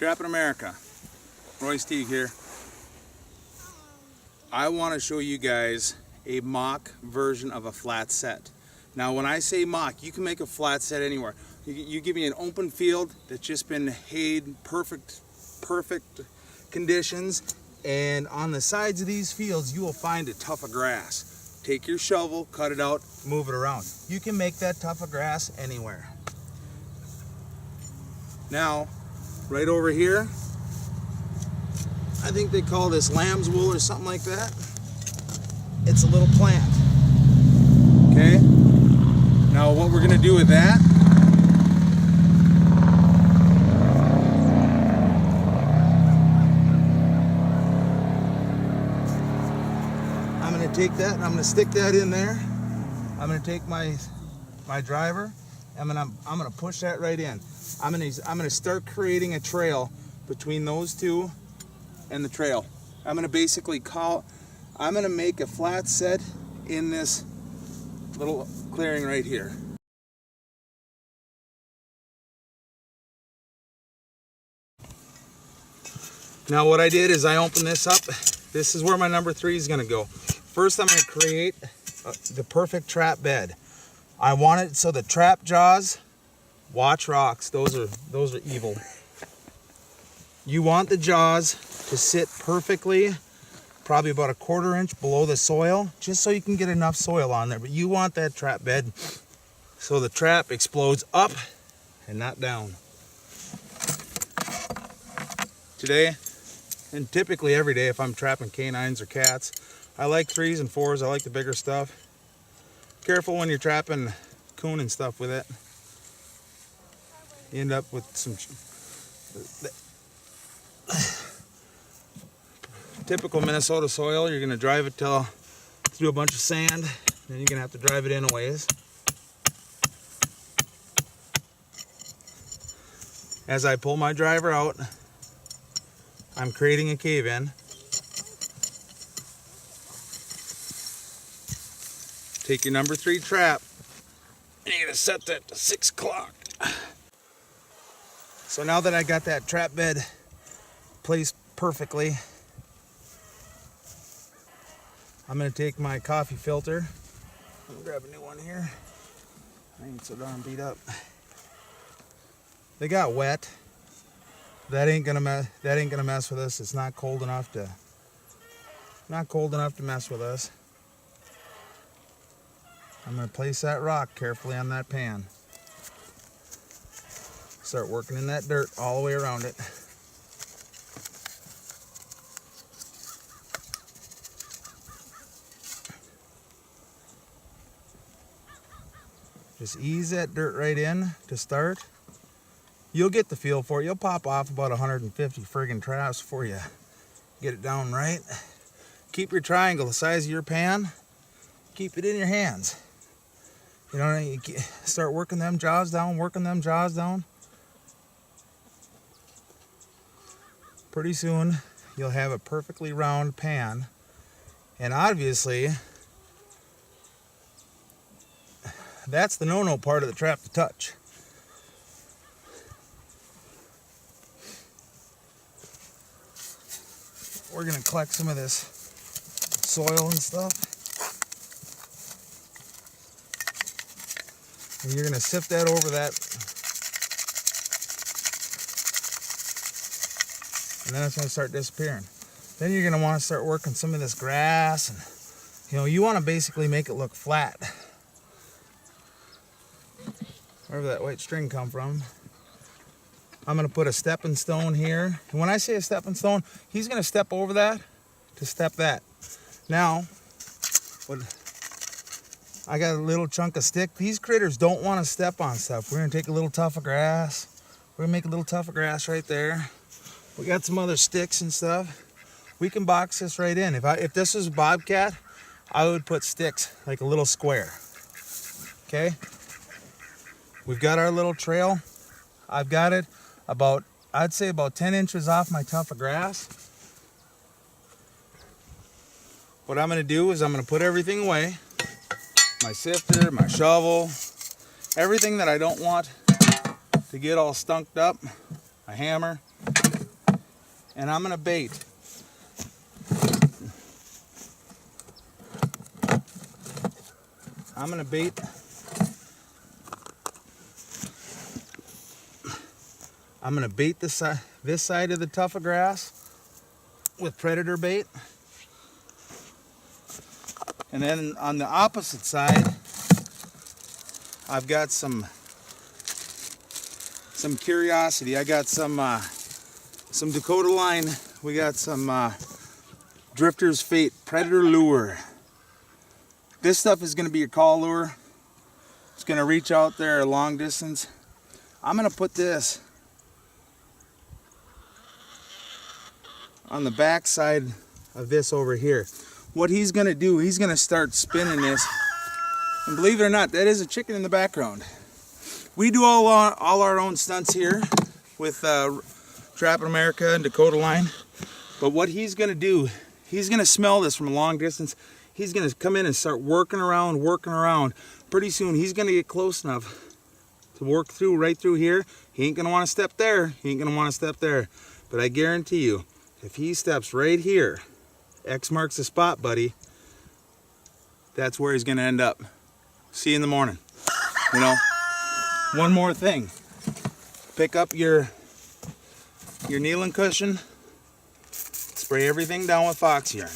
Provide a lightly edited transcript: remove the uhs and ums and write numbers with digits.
Trapping America, Royce Teague here. I want to show you guys a mock version of a flat set. Now when I say mock, you can make a flat set anywhere. You give me an open field that's just been hayed, perfect conditions, and on the sides of these fields you will find a tuft of grass. Take your shovel, cut it out, move it around. You can make that tuft of grass anywhere. Now, right over here, I think they call this lamb's wool or something like that. It's a little plant. Okay? Now what we're gonna do with that, I'm gonna take that and I'm gonna stick that in there. I'm gonna take my driver and I'm gonna push that right in. I'm gonna start creating a trail between those two and the trail. I'm gonna basically I'm gonna make a flat set in this little clearing right here. Now what I did is I opened this up. This is where my number 3 is gonna go. First I'm gonna create the perfect trap bed. I want it so the trap jaws watch rocks. Those are evil. You want the jaws to sit perfectly, probably about a 1/4 inch below the soil, just so you can get enough soil on there. But you want that trap bed so the trap explodes up and not down. Today, and typically every day if I'm trapping canines or cats, I like 3s and 4s. I like the bigger stuff. Careful when you're trapping coon and stuff with it. You end up with some typical Minnesota soil. You're gonna drive it through a bunch of sand, then you're gonna have to drive it in a ways. As I pull my driver out, I'm creating a cave-in. Take your number 3 trap and you're gonna set that to 6 o'clock. So now that I got that trap bed placed perfectly, I'm gonna take my coffee filter. I'm gonna grab a new one here. I ain't so darn beat up. They got wet. That ain't gonna mess with us. It's not cold enough to mess with us. I'm gonna place that rock carefully on that pan. Start working in that dirt all the way around it. Just ease that dirt right in to start. You'll get the feel for it. You'll pop off about 150 friggin' traps before you get it down right. Keep your triangle the size of your pan. Keep it in your hands. You know, you start working them jaws down, Pretty soon, you'll have a perfectly round pan. And obviously, that's the no-no part of the trap to touch. We're gonna collect some of this soil and stuff. And you're gonna sift that over that. And then it's gonna start disappearing. Then you're gonna wanna start working some of this grass, and you wanna basically make it look flat. Wherever that white string come from. I'm gonna put a stepping stone here. And when I say a stepping stone, he's gonna step over that to step that. Now, I got a little chunk of stick. These critters don't wanna step on stuff. We're gonna take a little tuft of grass. We're gonna make a little tuft of grass right there. We got some other sticks and stuff. We can box this right in. If this was a bobcat, I would put sticks like a little square. Okay? We've got our little trail. I've got it I'd say about 10 inches off my tuft of grass. What I'm gonna do is I'm gonna put everything away. My sifter, my shovel, everything that I don't want to get all stunked up, my hammer. and I'm gonna bait. I'm gonna bait. I'm gonna bait this side of the tuft of grass with predator bait. And then on the opposite side, I've got some curiosity. I got some Dakotaline. We got some Drifter's Fate Predator Lure. This stuff is going to be your call lure. It's going to reach out there a long distance. I'm going to put this on the back side of this over here. What he's going to do, he's going to start spinning this. And believe it or not, that is a chicken in the background. We do all our own stunts here with Trapping America and Dakotaline. But what he's going to do, he's going to smell this from a long distance. He's going to come in and start working around. Pretty soon he's going to get close enough to work through right through here. He ain't going to want to step there. He ain't going to want to step there. But I guarantee you, if he steps right here, X marks the spot, buddy, that's where he's going to end up. See you in the morning. You know, one more thing. Pick up your kneeling cushion. Spray everything down with fox urine.